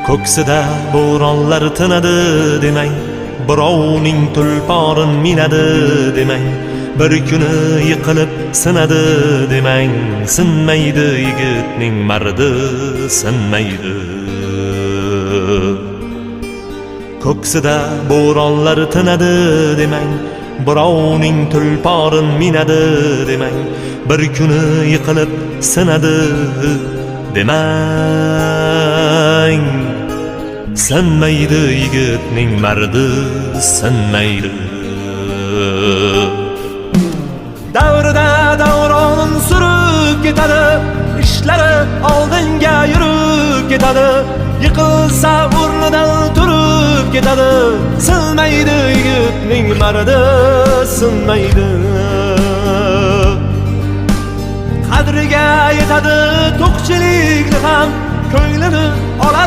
Ko'ksida bo'ronlar tinadi demang, birovning tulporin minadi demang, bir kuni yiqilib sinadi demang, sinmaydi yigitning mardi, sinmaydi. Ko'ksida bo'ronlar tinadi demang, birovning tulporin minadi demang, bir kuni yiqilib sinadi demang, sinmaydi yigitning mardi, sinmaydi. Davrida davron surib ketadi, ishlari oldinga yurib ketadi, yiqilsa o'rnidan turib ketadi, sinmaydi yigitning mardi, sinmaydi. Qadriga yetadi to'qchilikni ham, ko'nglini olar